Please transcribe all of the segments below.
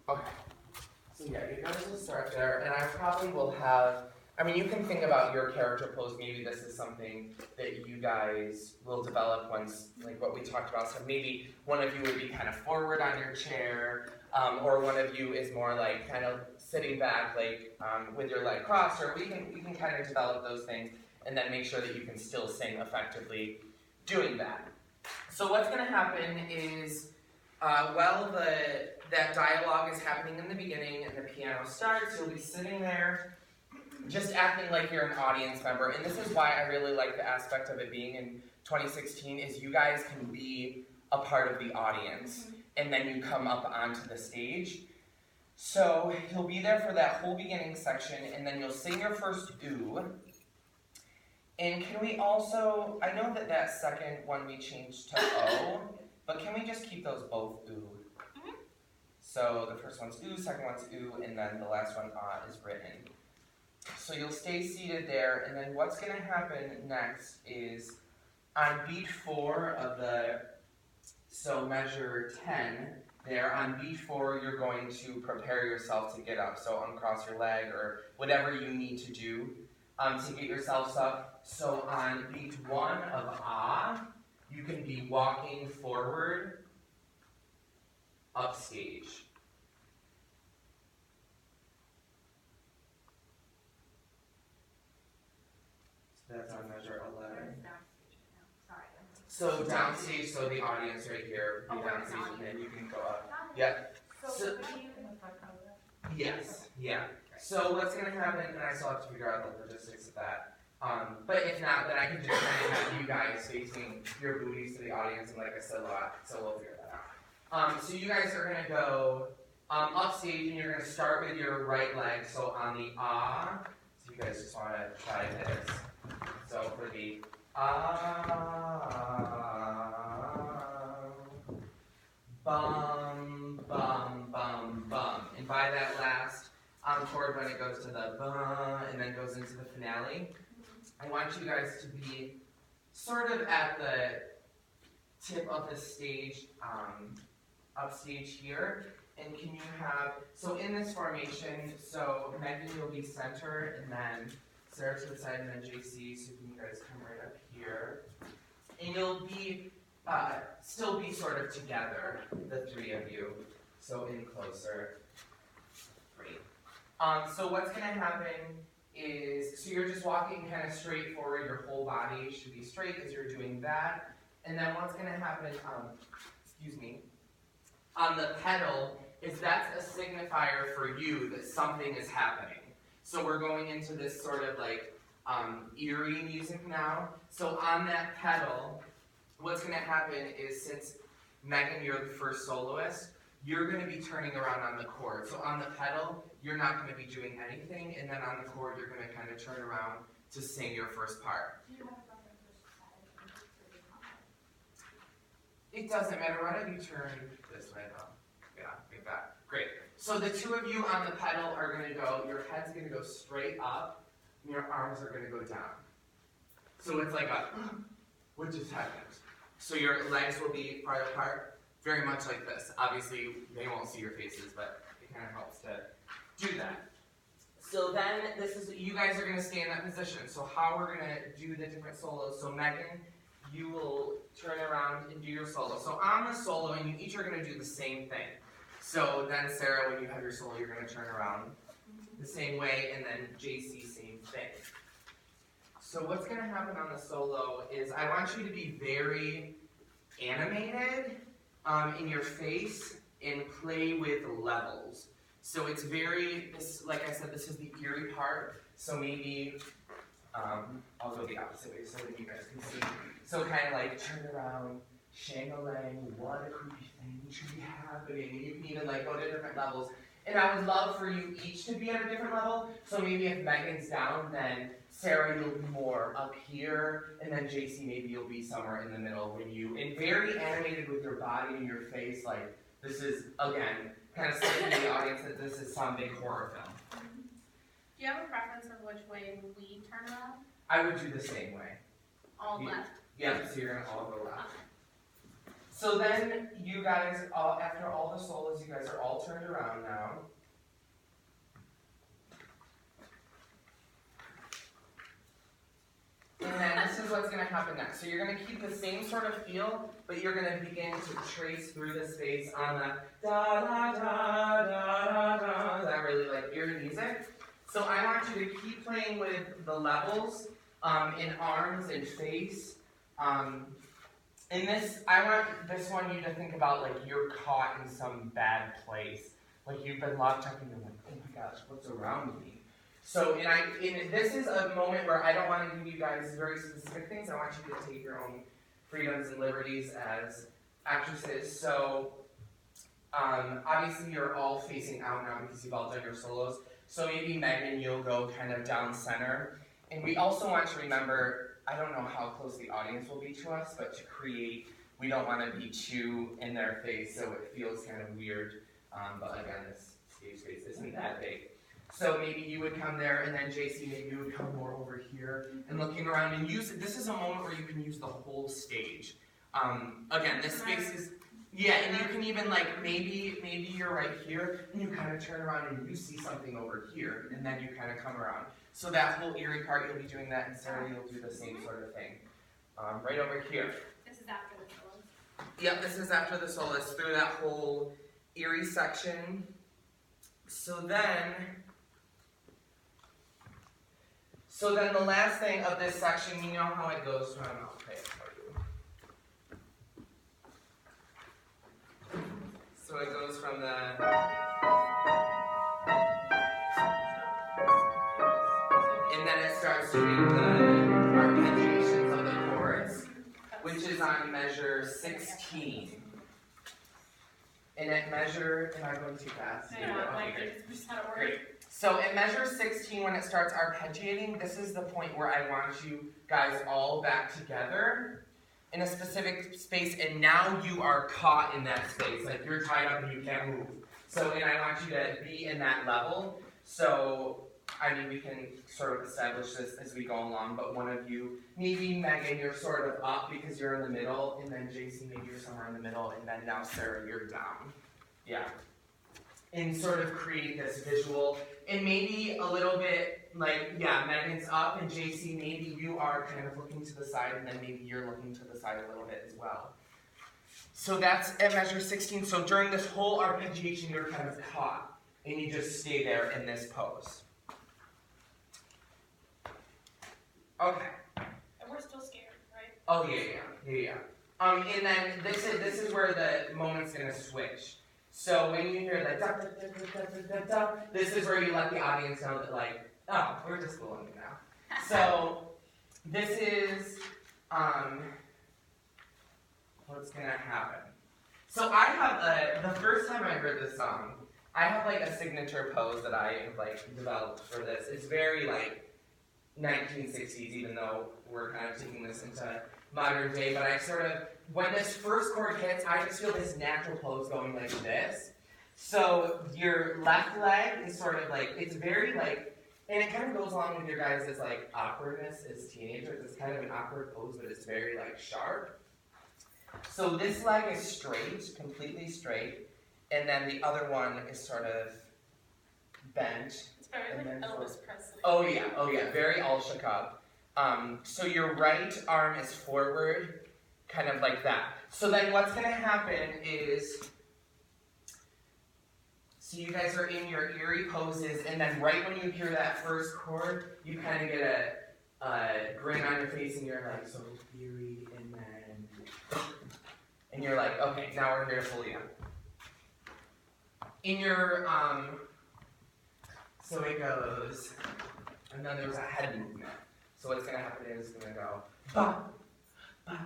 Okay. So yeah, you guys will start there, and I probably will have, I mean, you can think about your character pose. Maybe this is something that you guys will develop once, like what we talked about. So maybe one of you would be kind of forward on your chair, or one of you is more like kind of sitting back, like with your leg crossed, or we can kind of develop those things, and then make sure that you can still sing effectively doing that. So what's going to happen is, that dialogue is happening in the beginning and the piano starts, you'll be sitting there just acting like you're an audience member. And this is why I really like the aspect of it being in 2016 is you guys can be a part of the audience and then you come up onto the stage. So you'll be there for that whole beginning section and then you'll sing your first ooh. And can we also, I know that second one we changed to O, but can we just keep those both ooh? So the first one's ooh, second one's ooh, and then the last one is written. So you'll stay seated there, and then what's going to happen next is on beat 4 of so measure 10, there on beat 4 you're going to prepare yourself to get up. So uncross your leg or whatever you need to do to get yourselves up. So on beat 1 of ah, you can be walking forward upstage. So that's on measure 11. So downstage, so the audience right here, be downstage, and then you can go up. Yep. So, yes, yeah. So what's going to happen, and I still have to figure out the logistics of that. But if not, then I can just kind of have you guys facing your booties to the audience, and like I said a lot, so we'll figure that out. So you guys are going to go upstage, and you're going to start with your right leg. So on the ah, so you guys just want to try this. So for the bum, bum, bum, bum. And by that last chord, when it goes to the bum and then goes into the finale, I want you guys to be sort of at the tip of the stage, upstage here. And can you have, so in this formation, so Megan, you'll be center, and then Sarah to the side, and then JC, so you guys come right up here. And you'll be, still be sort of together, the three of you. So in closer. Great. So what's going to happen is, so you're just walking kind of straight forward, your whole body should be straight as you're doing that. And then what's going to happen, on the pedal, is that's a signifier for you that something is happening. So we're going into this sort of like eerie music now. So on that pedal, what's going to happen is, since Megan, you're the first soloist, you're going to be turning around on the chord. So on the pedal, you're not going to be doing anything, and then on the chord, you're going to kind of turn around to sing your first part. It doesn't matter. Why don't you turn this way though? Yeah, like that. Great. So the two of you on the pedal are going to go, your head's going to go straight up, and your arms are going to go down. So it's like a, what just happened? So your legs will be farther apart, very much like this. Obviously, they won't see your faces, but it kind of helps to do that. So then, you guys are going to stay in that position. So how we're going to do the different solos. So Megan, you will turn around and do your solo. So on the solo, and you each are going to do the same thing. So then Sarah, when you have your solo, you're going to turn around the same way, and then JC, same thing. So what's going to happen on the solo is I want you to be very animated in your face and play with levels. So it's very, like I said, this is the eerie part. So maybe, I'll go the opposite way so that you guys can see. So kind of like turn around, shang-a-lang, what a creepy thing should be happening. And you can even like go to different levels. And I would love for you each to be at a different level. So maybe if Megan's down, then Sarah, you'll be more up here. And then JC, maybe you'll be somewhere in the middle and very animated with your body and your face. Like this is, again, kind of saying to the audience that this is some big horror film. Do you have a preference of which way we turn around? I would do the same way. All left? Yeah, so you're going to all go left. So then you guys, after all the solos, you guys are all turned around now. And then this is what's going to happen next. So you're going to keep the same sort of feel, but you're going to begin to trace through the space on the da da da da da da, that really like eerie music. So I want you to keep playing with the levels in arms and face. In this, I want this one you to think about like you're caught in some bad place. Like you've been locked up and you're like, oh my gosh, what's around me? So, this is a moment where I don't want to give you guys very specific things. I want you to take your own freedoms and liberties as actresses. So, obviously you're all facing out now because you've all done your solos. So maybe Megan, you'll go kind of down center. And we also want to remember, I don't know how close the audience will be to us, but to create, we don't want to be too in their face so it feels kind of weird. But again, this stage space isn't that big. So maybe you would come there, and then JC, maybe you would come more over here and looking around and use it. This is a moment where you can use the whole stage. Again, this space is, yeah, and you can even like, maybe you're right here, and you kind of turn around and you see something over here, and then you kind of come around. So that whole eerie part, you'll be doing that, and Sarah, you'll do the same sort of thing. Right over here. This is after the solo. Yep, this is after the solo. It's through that whole eerie section. So then the last thing of this section, you know how it goes from, I'll play it for you. So it goes from the, and then it starts doing the arpeggiations of the chords, which is on measure 16. And at measure, am I going too fast? Great. So in measure 16, when it starts arpeggiating, this is the point where I want you guys all back together in a specific space, and now you are caught in that space. Like you're tied up and you can't move. So, and I want you to be in that level. So, I mean, we can sort of establish this as we go along, but one of you, maybe Megan, you're sort of up because you're in the middle, and then Jason, maybe you're somewhere in the middle, and then now Sarah, you're down. Yeah. And sort of create this visual, and maybe a little bit like, yeah, Megan's up, and JC, maybe you are kind of looking to the side, and then maybe you're looking to the side a little bit as well. So that's at measure 16. So during this whole arpeggiation, you're kind of caught, and you just stay there in this pose. Okay. And we're still scared, right? Oh yeah. And then this is where the moment's gonna switch. So when you hear the da da da da da da da, this is where you let the audience know that like, oh, we're just fooling you now. So this is what's gonna happen. So I have the first time I heard this song, I have like a signature pose that I have like developed for this. It's very like 1960s, even though we're kind of taking this into modern day, but I sort of, when this first chord hits, I just feel this natural pose going like this. So your left leg is sort of like, it's very like, and it kind of goes along with your guys' like awkwardness as teenagers. It's kind of an awkward pose, but it's very like sharp. So this leg is straight, completely straight, and then the other one is sort of bent. It's very like Elvis Presley. Oh yeah, very all shook up. So your right arm is forward, kind of like that. So then what's going to happen is, so you guys are in your eerie poses, and then right when you hear that first chord, you kind of get a grin on your face, and you're like, so eerie, and then, and you're like, okay, now we're here to pull you. In your, so it goes, and then there's a head movement. So what's going to happen is it's going to go, ba, ba,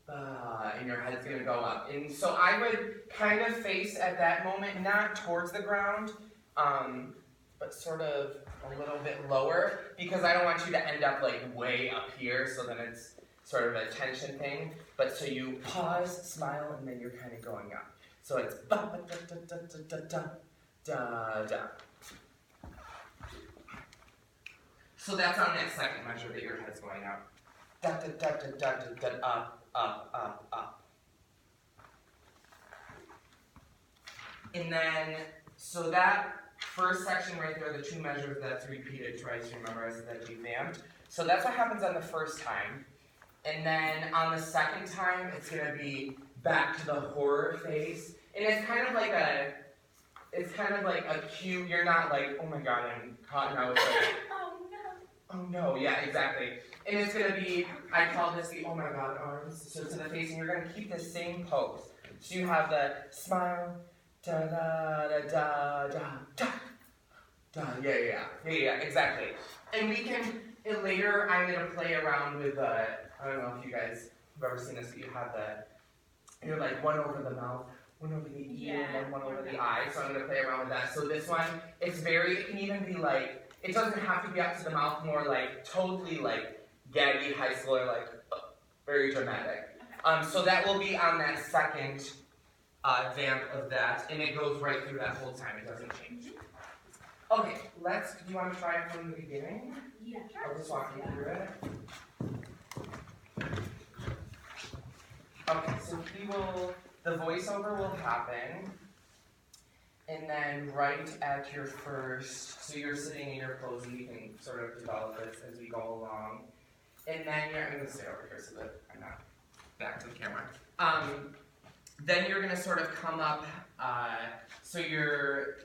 ba, and your head's going to go up. And so I would kind of face at that moment, not towards the ground, but sort of a little bit lower, because I don't want you to end up like way up here, so then it's sort of a tension thing. But so you pause, smile, and then you're kind of going up. So it's ba, ba, da, da, da, da, da, da, da. So that's on that second measure that your head's going up. Da, da, da, da, da, da, da, up, up, up, up. And then, so that first section right there, the two measures, that's repeated twice, remember I said that we vamped. So that's what happens on the first time. And then on the second time, it's gonna be back to the horror phase. And it's kind of like a cue, you're not like, oh my god, I'm caught now, it's like, oh no, yeah, exactly. And it's gonna be, I call this the oh my god arms. So to the face, and you're gonna keep the same pose. So you have the smile, da da da da da da da, yeah, exactly. And we can, and later I'm gonna play around with I don't know if you guys have ever seen this, but you have you're like one over the mouth, one over the ear, and then one over the eye. So I'm gonna play around with that. So this one, it can even be like, it doesn't have to be up to the mouth, more like totally like gaggy high schooler, like very dramatic. So that will be on that second vamp of that, and it goes right through that whole time. It doesn't change. Okay, do you want to try it from the beginning? Yeah, sure. I'll just walk you through it. Okay, so the voiceover will happen, and then right at your first, so you're sitting in your pose, and you can sort of develop this as we go along. And then I'm going to stay over here so that I'm not back to the camera. Then you're going to sort of come up, so you're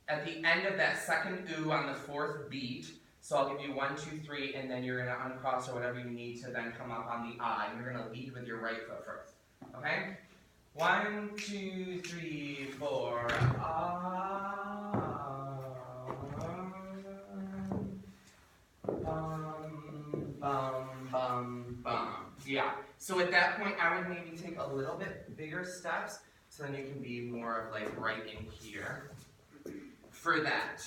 at the end of that second ooh on the fourth beat. So I'll give you 1, 2, 3, and then you're going to uncross or whatever you need to then come up on the ah. And you're going to lead with your right foot first. Okay? 1, 2, 3, 4, ah. Bum, bum, bum, bum. Yeah. So at that point, I would maybe take a little bit bigger steps, so then you can be more of like right in here for that.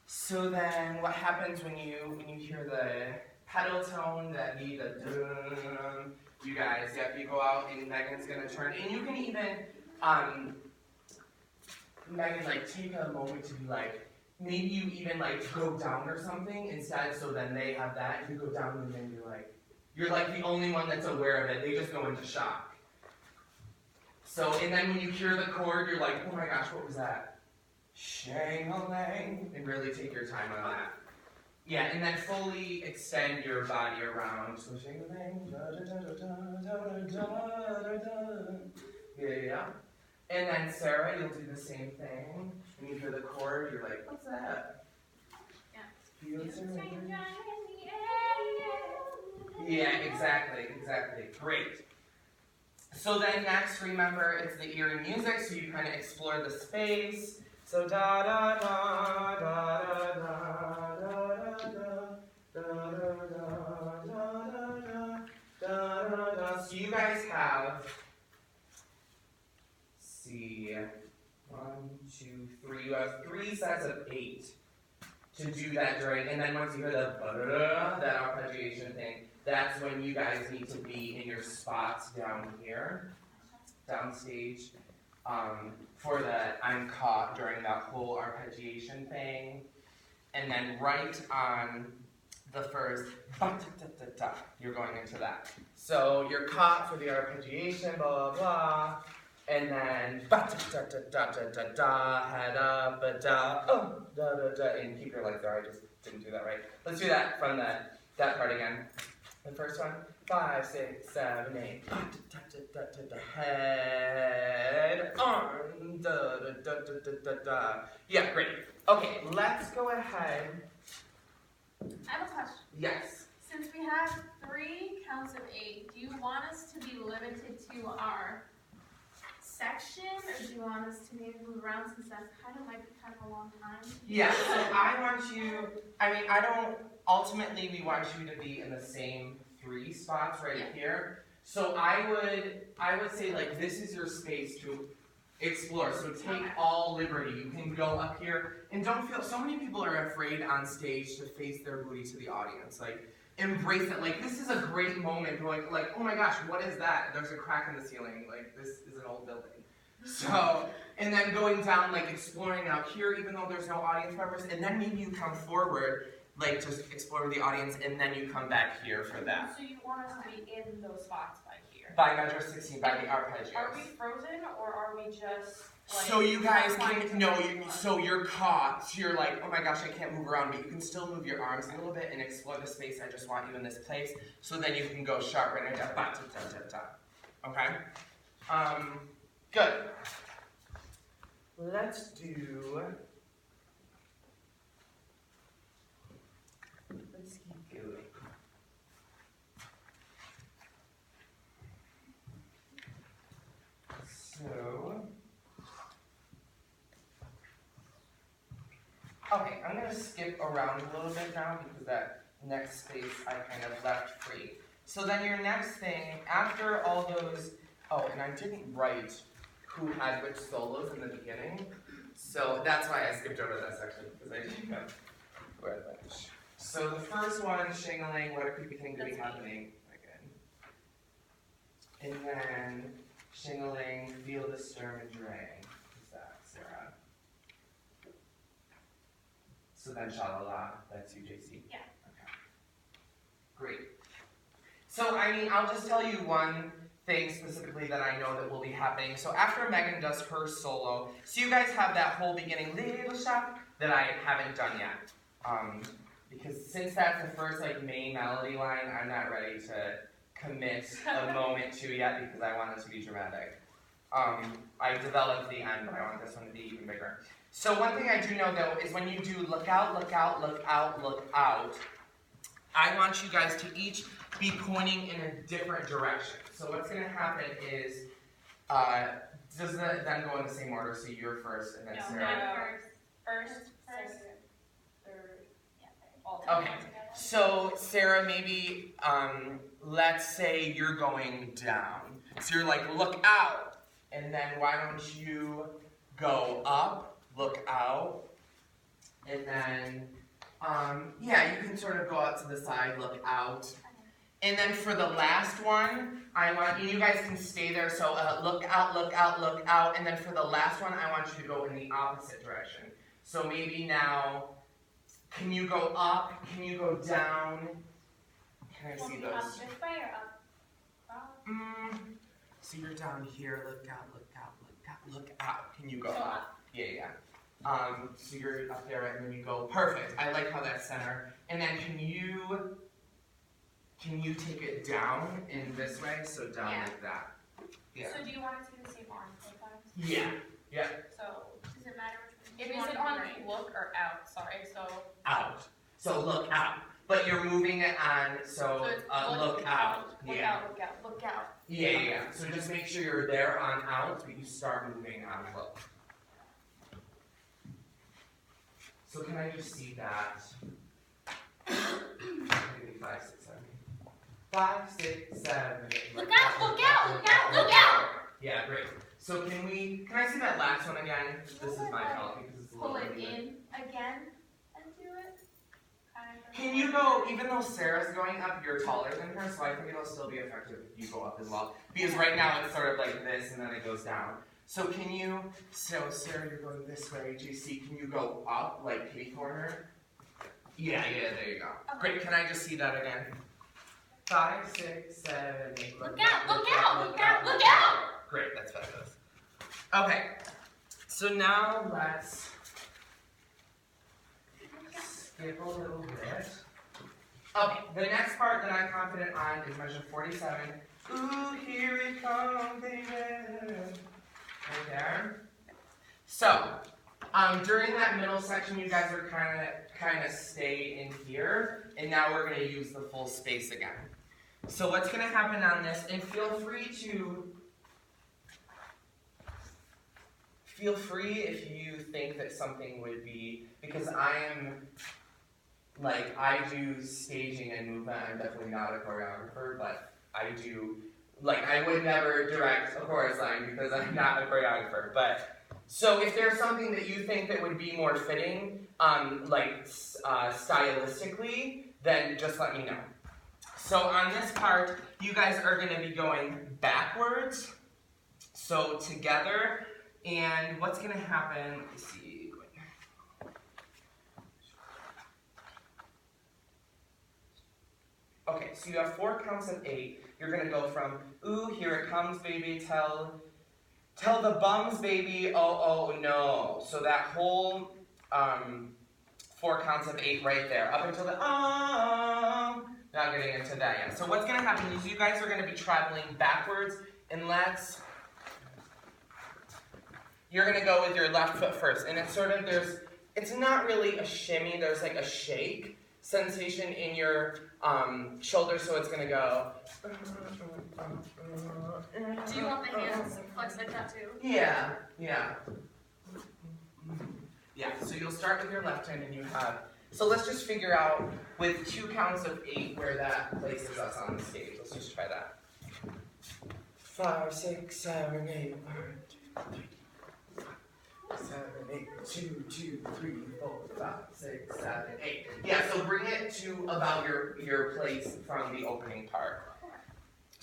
So then, what happens when you hear the pedal tone, that be the dun, you guys, you go out and Megan's gonna turn, and you can even, Megan, like take a moment to be like, maybe you even like go down or something instead, so then they have that, you go down and then you're like the only one that's aware of it, they just go into shock. So, and then when you hear the chord, you're like, oh my gosh, what was that? Shang-a-lang, and really take your time on that. Yeah, and then fully extend your body around. So shang-a-lang, da-da-da-da-da-da-da-da-da. Yeah. And then Sarah, you'll do the same thing. When you hear the chord, you're like, what's that? Yeah. Feel it. Yeah, exactly. Great. So then next, remember, it's the eerie music, so you kind of explore the space. So da da da da da da da da da da da. So you guys have, see, 1, 2, 3. You have 3 sets of 8 to do that during, and then once you hear the ba-da-da, that arpeggiation thing, that's when you guys need to be in your spots down here, downstage, for the I'm caught during that whole arpeggiation thing. And then right on the first, you're going into that. So you're caught for the arpeggiation, blah, blah, blah. And then, head up, oh, and keep your legs there. I just didn't do that right. Let's do that from that part again. The first one, 5, 6, 7, 8. Head, arm, Yeah, great. Okay, let's go ahead. I have a question. Yes. Since we have 3 counts of 8, do you want us to be limited to our section, or do you want us to maybe move around, since that's might be kind of a long time? Yeah, so ultimately we want you to be in the same 3 spots right here. So I would say like this is your space to explore. So take all liberty. You can go up here and don't feel, so many people are afraid on stage to face their booty to the audience. Like embrace it. Like this is a great moment going like, oh my gosh, what is that? There's a crack in the ceiling. Like this is an old building. So, and then going down, like exploring out here, even though there's no audience members, and then maybe you come forward, like just explore with the audience, and then you come back here for that. So you want us to be in those spots by here? by measure 16 by the arpeggios. Are we frozen or are we just like? So you guys can so you're caught. So you're like, oh my gosh, I can't move around, but you can still move your arms a little bit and explore the space. I just want you in this place, so then you can go sharp right into okay. Good. Let's do. Let's keep going. So, okay, I'm going to skip around a little bit now because that next space I kind of left free. So then your next thing, after all those, oh, and I didn't write who had which solos in the beginning, so that's why I skipped over that section because I didn't know where it went. So the first one, shingling, what a creepy thing to be happening. Again. And then shingling, feel the sturm and drang. Who's that, Sarah? So then shalala, that's you, JC? Yeah. Okay. Great. So, I mean, I'll just tell you one thing specifically that I know that will be happening. So after Megan does her solo, so you guys have that whole beginning little shot that I haven't done yet. Because since that's the first like main melody line, I'm not ready to commit a moment to yet because I want it to be dramatic. I developed the end, but I want this one to be even bigger. So one thing I do know though is when you do look out, look out, look out, look out, I want you guys to each be pointing in a different direction. So what's going to happen is, does it then go in the same order? So you're first and then Sarah? First, second, third. Yeah, okay. So Sarah, maybe let's say you're going down. So you're like, look out. And then why don't you go up, look out. And then, yeah, you can sort of go out to the side, look out. And then for the last one, I want you guys can stay there. So look out, look out, look out. And then for the last one, I want you to go in the opposite direction. So maybe now, can you go up? Can you go down? Can I see those? Up this way or up? So you're down here. Look out, look out, look out, look out. Can you go So up? Yeah, yeah. So you're up there, right, and then you go. Perfect. I like how that's center. And then can you take it down in this way? So down like that. Yeah. So do you want it to be the same arm sometimes? Yeah. Yeah. So Does it matter which is one? it on look or out? Sorry, so Out. So look out. But you're moving it on, so it's look out. Look Yeah. out, look out, look out. Yeah, yeah, yeah. So just make sure you're there on out, but you start moving on look. So can I just see that? Maybe 5, 6, 7. 5, 6, 7. Look out, look out, look out, look out! Yeah, great. So can I see that last one again? This is my fault because it's a little Pull it uneven. in again and do it. Can you go, even though Sarah's going up, you're taller than her, so I think it'll still be effective if you go up as well. Because right now it's sort of like this and then it goes down. So can you, so Sarah, you're going this way, JC, can you go up, like kitty corner? Yeah, there you go. Okay. Great, can I just see that again? 5, 6, 7, 8. Look out, look out, look out, look out! Great, that's fabulous. Okay, so now let's skip a little bit. Okay, the next part that I'm confident on is measure 47. Ooh, here it comes, baby. Right there. So, during that middle section, you guys are kind of stay in here, and now we're going to use the full space again. So what's going to happen on this, and feel free if you think that something would be, because I do staging and movement. I'm definitely not a choreographer, but I do, I would never direct a chorus line because I'm not a choreographer. But, so if there's something that you think that would be more fitting, stylistically, then just let me know. So on this part, you guys are going to be going backwards, so together, and what's going to happen, let me see. Okay, so you have 4 counts of 8. you're gonna go from, ooh, here it comes, baby, tell the bums, baby, oh, oh, no. So that whole 4 counts of 8 right there, up until the, oh, not getting into that yet. So what's gonna happen is you guys are gonna be traveling backwards, and you're gonna go with your left foot first, and it's sort of, it's not really a shimmy, there's like a shake sensation in your shoulder, so it's gonna go. Do you want the hands flexed like that too? Yeah. Yeah, so you'll start with your left hand and you have, so let's just figure out with 2 counts of 8 where that places us on the stage. Let's just try that. 5, 6, 7, 8, 1, 2, 3, 7, 8, 2, 2, 3, 4, 5, 6, 7, 8. Yeah, so bring it to about your place from the opening part.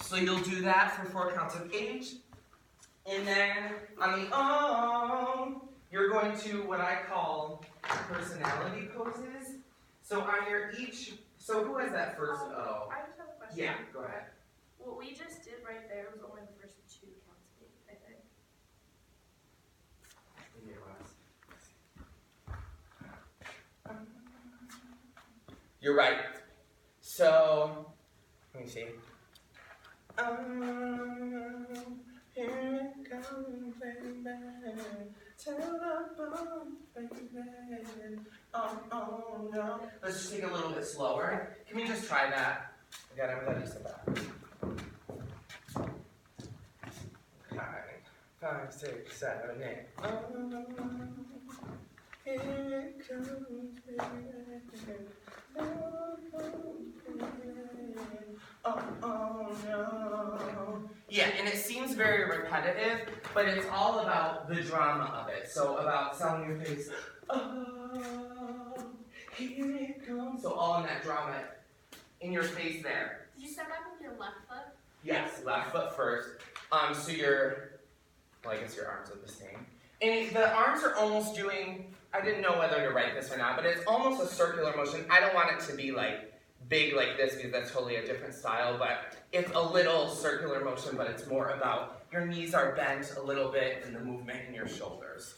So you'll do that for 4 counts of 8. And then on the you're going to what I call personality poses. So on your so who has that first O? I just have a question. Yeah, go ahead. What we just did right there was only the first 2 counts of 8, I think. You're right. So, let me see. Here it comes, baby. Tell the bum, baby. Oh, no. Let's just take it a little bit slower. Can we just try that? Again, I'm glad you said that. Okay. 5, 6, 7, 8. Here it comes, baby. Oh, no. Yeah, and it seems very repetitive, but it's all about the drama of it. So about selling your face, oh, here it comes. So all in that drama in your face there. Did you start back with your left foot? Yes, left foot first. So I guess your arms are the same. And the arms are almost doing, I didn't know whether to write this or not, but it's almost a circular motion. I don't want it to be like big like this because that's totally a different style, but it's a little circular motion, but it's more about your knees are bent a little bit and the movement in your shoulders.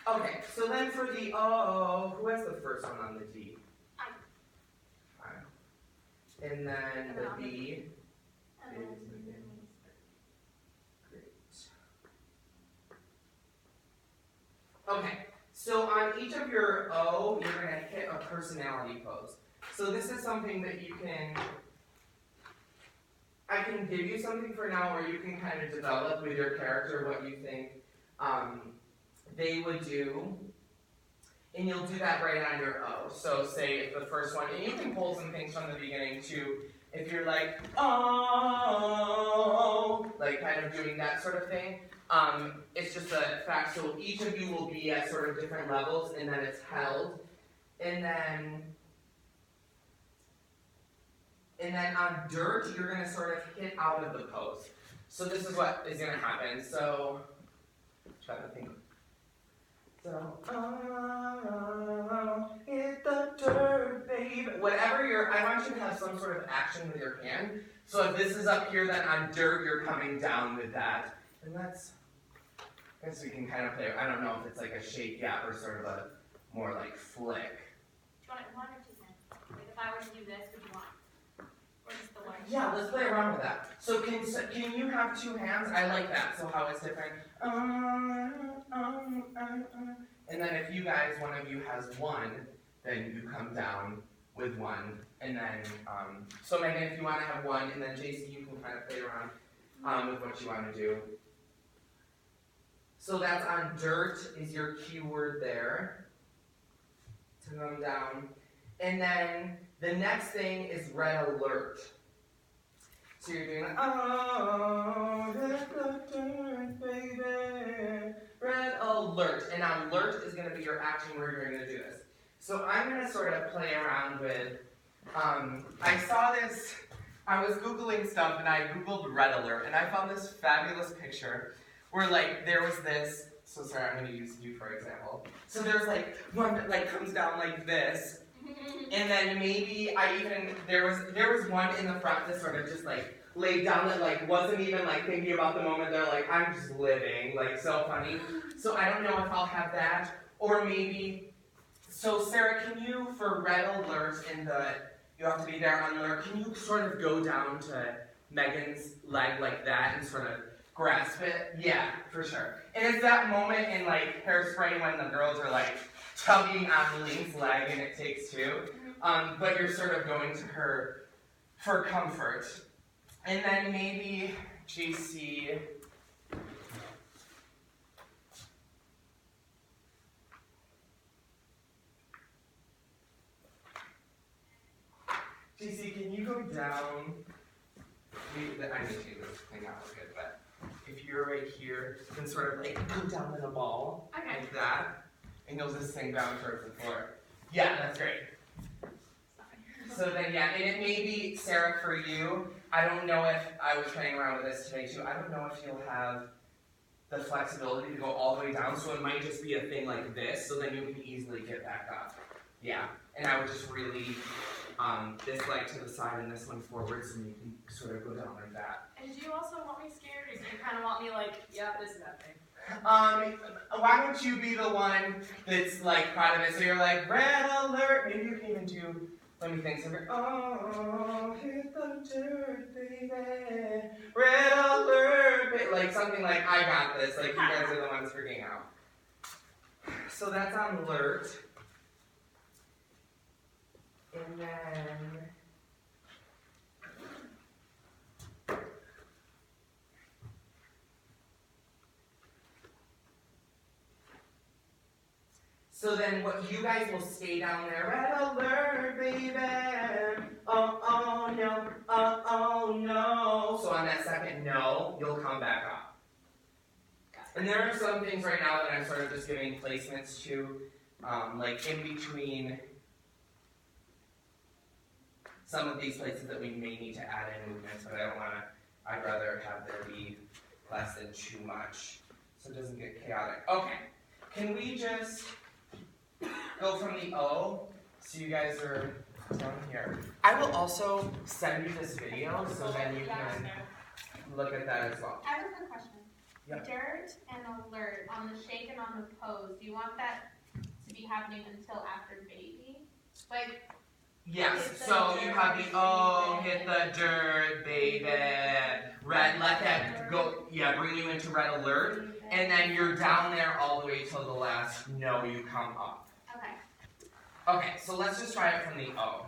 Okay, so then for the O, who has the first one on the D? I. And then the B. Okay, so on each of your O, you're going to hit a personality pose. So this is something that I can give you something for now where you can kind of develop with your character what you think they would do. And you'll do that right on your O. So say if the first one, and you can pull some things from the beginning too. If you're like, oh, like kind of doing that sort of thing. It's just a fact, so each of you will be at sort of different levels, and then it's held. And then on dirt, you're going to sort of hit out of the pose. So this is what is going to happen. So, try to think. So, oh, hit the dirt, baby. Whatever I want you to have some sort of action with your hand. So if this is up here, then on dirt, you're coming down with that. And I guess we can kind of play, I don't know if it's like a shake yet or sort of a more like flick. Do you want it in 1 or 2 hands? Like if I were to do this, would you want? Or just the one? Yeah, let's play around with that. So can you have 2 hands? I like that. So how it's different. And then if you guys, one of you has 1, then you come down with 1. And then, so Megan, if you want to have 1, and then JC, you can kind of play around with what you want to do. So that's on dirt is your keyword there to come down. And then the next thing is red alert. So you're doing like, oh, red alert, baby, red alert. And on alert is going to be your action where you're going to do this. So I'm going to sort of play around with, I saw this, I was Googling stuff and I Googled red alert and I found this fabulous picture where like there was this, so sorry I'm going to use you for example. So there's like one that like comes down like this And then maybe there was one in the front that sort of just like laid down that like wasn't even like thinking about the moment. They're like, I'm just living, like so funny. So I don't know if I'll have that, or maybe. So Sarah, can you, for red alert you have to be there on alert, can you sort of go down to Megan's leg like that and sort of grasp it? Yeah, for sure. And it's that moment in like Hairspray when the girls are like tugging on Lean's leg and it takes two. But you're sort of going to her for comfort. And then maybe JC. JC, can you go down? I need to take this thing out good, but if you're right here, then sort of like go down in a ball, Okay. like that, and you'll just sink down towards the floor. Yeah, that's great. So then, yeah, and it may be, Sarah, for you, I don't know if, I was playing around with this today too, I don't know if you'll have the flexibility to go all the way down, so it might just be a thing like this, so then you can easily get back up. Yeah, and I would just really, this leg to the side and this one forward, so you can sort of go down like that. And do you also want me scared, or do you kind of want me like, yeah, this is that thing? Why don't you be the one that's like proud of it, so you're like, red alert, maybe you can even do, let me think, so oh, hit the dirt, baby, red alert, like something like, I got this, like you guys are the ones freaking out. So that's on alert. And then, so then what you guys will stay down there, red alert, baby, oh no, oh no. So on that second no, you'll come back up. And there are some things right now that I'm sort of just giving placements to, like in between some of these places that we may need to add in movements, but I'd rather have there be less than too much, so it doesn't get chaotic. Okay, can we just go from the O, so you guys are down here. I will also send you this video, so then you can look at that as well. I have a quick question. Yep. Dirt and alert on the shake and on the pose. Do you want that to be happening until after baby? Like, Yes, so you have the O, hit the dirt, baby, red, let that go, yeah, bring you into red alert, and then you're down there all the way till the last no, you come up. okay. Okay, so let's just try it from the O.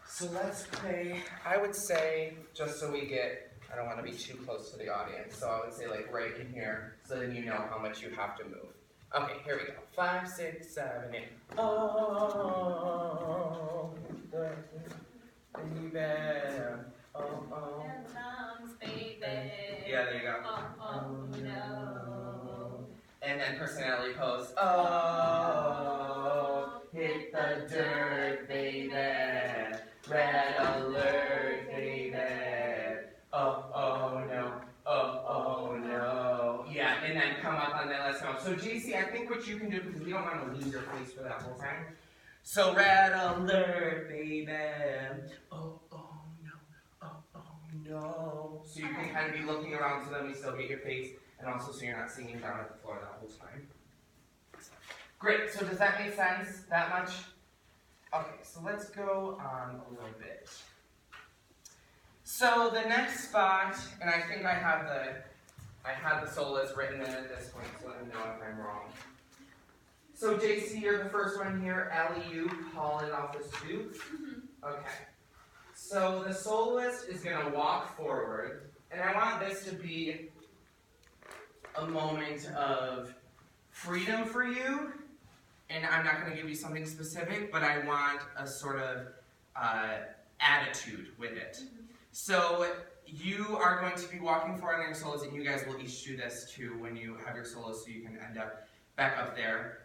So let's play, I would say, just so we get, I don't want to be too close to the audience, so I would say like right in here, so then you know how much you have to move. Okay, here we go. 5, 6, 7, 8. Oh, baby. Oh. Baby. Yeah, there you go. Oh, no. And then personality pose. Oh, hit the dirt, baby. Red alert, baby. Oh no. Oh no. Yeah, and then come up on that last note. So JC, I think what you can do, because we don't want to lose your face for that whole time. So red alert, baby. Oh no. So you can kind of be looking around so then we still get your face, and also so you're not singing down at the floor that whole time. Great, so does that make sense? That much? Okay, so let's go on a little bit. So the next spot, and I think I have the solos written in at this point, so let me know if I'm wrong. So JC, you're the first one here. Ellie, haul it off the stoop. Okay. So the soloist is going to walk forward, and I want this to be a moment of freedom for you. And I'm not going to give you something specific, but I want a sort of attitude with it. So you are going to be walking forward on your solos, and you guys will each do this too when you have your solos, so you can end up back up there.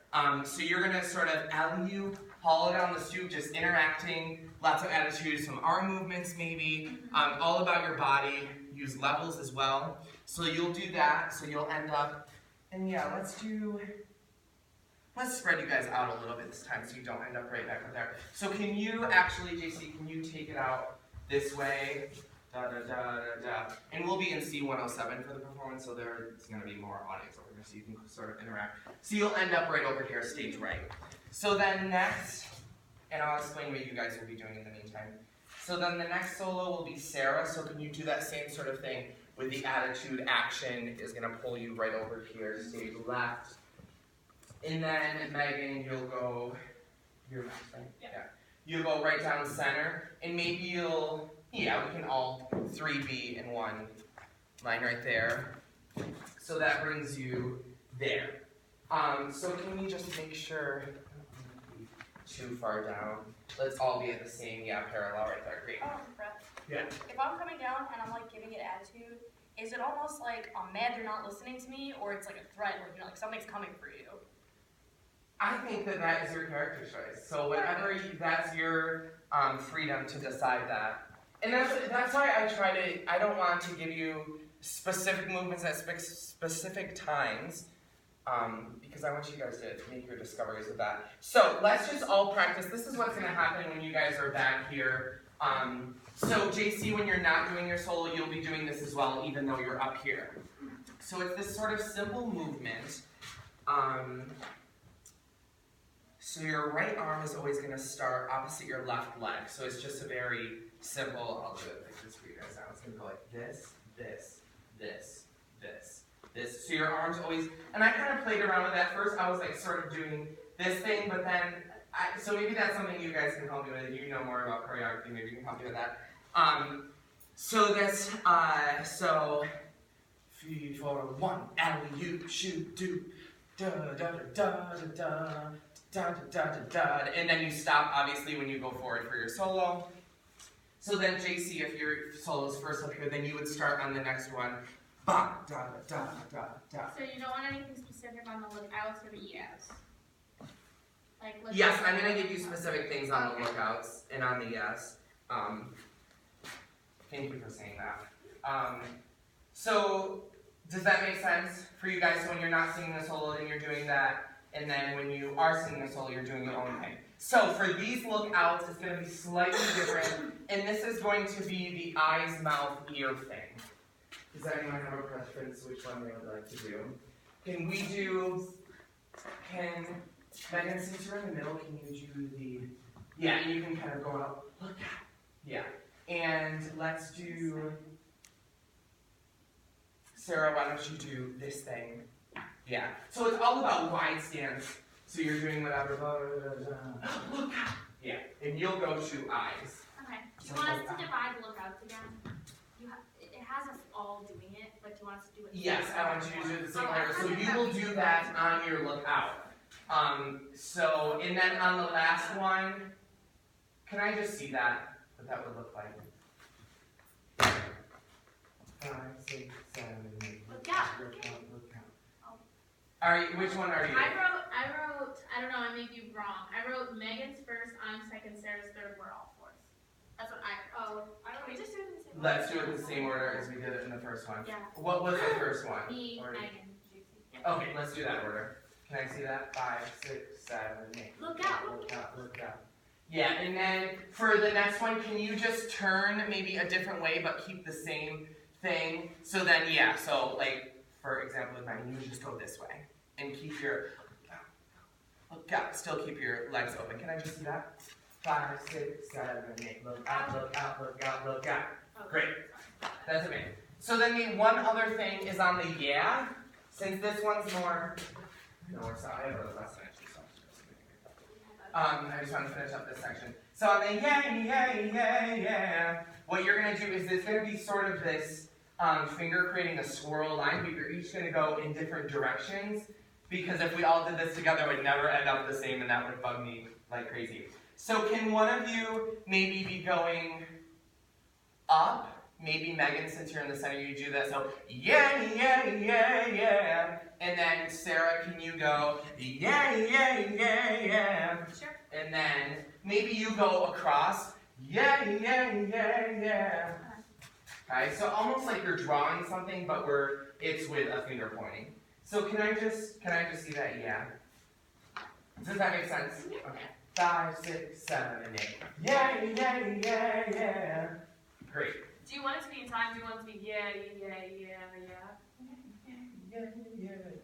So you're going to sort of alley-oop, haul it down the stoop, just interacting, lots of attitude, some arm movements maybe, all about your body, use levels as well. So you'll do that, so you'll end up, and yeah, let's do Let's spread you guys out a little bit this time so you don't end up right back up there. So can you actually, JC, can you take it out this way? Da da da da da. And we'll be in C107 for the performance, so there's going to be more audience over here so you can sort of interact. So you'll end up right over here, stage right. So then next, and I'll explain what you guys will be doing in the meantime. So then the next solo will be Sarah, so can you do that same sort of thing with the attitude action is going to pull you right over here, stage left. And then Megan, you'll go, you're left, right? Yeah. You'll go right down center, and maybe you'll, yeah, we can all three be in one line right there. So that brings you there. So can we just make sure, too far down. Let's all be at the same, parallel right there. Great. Brett. Yeah. If I'm coming down and I'm like giving it attitude, is it almost like I'm mad they're not listening to me, or it's like a threat, like like something's coming for you? I think that is your character choice. So whatever, that's your freedom to decide that. And that's why I don't want to give you specific movements at specific times, because I want you guys to make your discoveries with that. So let's just all practice. This is what's going to happen when you guys are back here. So JC, when you're not doing your solo, you'll be doing this as well, even though you're up here. So it's this sort of simple movement. So your right arm is always going to start opposite your left leg. So it's just a very simple, I'll do it like this for you guys now. It's going to go like this, this, this, this, this. So your arm's always, and I kind of played around with that. First I was like sort of doing this thing, but then, so maybe that's something you guys can help me with. You know more about choreography, maybe you can help me with that. So this, so, 3, 4, 1, alley-oop, shoot, do, da da da da da da. Da, da, da, da, da, and then you stop, obviously, when you go forward for your solo. So then, JC, if your solo is first up here, then you would start on the next one. Ba, da, da, da, da. So you don't want anything specific on the lookouts or the yes? Like, Yes, I'm going to give you specific things on the lookouts and on the yes. Thank you for saying that. So, does that make sense for you guys? So when you're not singing the solo, then you're doing that. And then when you are singing a solo, you're doing your own thing. So for these lookouts, it's going to be slightly different. And this is going to be the eyes, mouth, ear thing. Does anyone have a preference which one they would like to do? Can Megan, since you're in the middle, can you do the, yeah, you can kind of go out, look out. Yeah. And let's do, Sarah, why don't you do this thing? Yeah. So it's all about wide stance. So you're doing whatever. Look out. Yeah. And you'll go to eyes. Okay. Do you want us to divide the lookouts again? It has us all doing it, but do you want us to do it? Yes, I want you to do it the same order. So you will do that on your lookout. So, and then on the last one, can I just see that? What that would look like? 5, 6, 7, 8. Look out. Alright, which one are you? I wrote, I don't know, I may be wrong. I wrote Megan's first, I'm second, Sarah's third, we're all fourth. That's what I wrote. I don't know, we just do it in the same order. Let's do it in the same order as we did it in the first one. Yeah. What was the first one? Me, Or- Megan, Juicy. Okay, let's do that order. Can I see that? 5, 6, 7, 8. Look out. Look out, look out. Yeah, and then for the next one, can you just turn maybe a different way but keep the same thing? So then, yeah, so like, for example, with mine, you just go this way. And keep your, look out, still keep your legs open. Can I just see that? 5, 6, 7, 8. Look out, look out, look out, look out. Great. That's okay. So then the one other thing is on the yeah. Since this one's more, no, it's not. I have a last section. I just want to finish up this section. So on the yeah, what you're going to do is it's going to be sort of this finger creating a swirl line, but you're each going to go in different directions. Because if we all did this together, it would never end up the same, and that would bug me like crazy. So can one of you maybe be going up? Maybe Megan, since you're in the center, you do that. So yeah. And then Sarah, can you go yeah. Sure. And then maybe you go across yeah. Okay, so almost like you're drawing something, but it's with a finger pointing. So can I just see that? Yeah. Does that make sense? Okay. 5, 6, 7, and 8. Yeah, yeah, yeah, yeah. Great. Do you want it to be in time? Do you want it to be yeah, yeah, yeah, yeah? Yeah,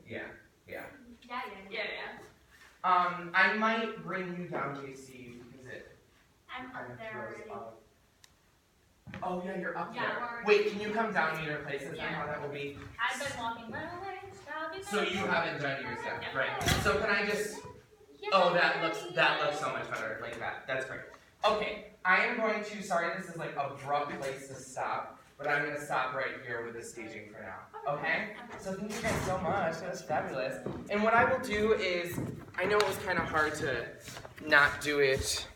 yeah, yeah. Yeah, yeah, yeah. I might bring you down, JC, because it I'm kind up of there throws already. off. Oh yeah, you're up Yeah, there. we're- Wait, can you come down to your places and Yeah. how that will be? I've been walking. So you haven't done yours yet, Yeah. right? So can I just? Oh, that looks so much better, like that. That's great. Okay, I am going to. Sorry, this is like a abrupt place to stop, but I'm gonna stop right here with the staging for now. Okay? So thank you guys so much. That was fabulous. And what I will do is, I know it was kind of hard to not do it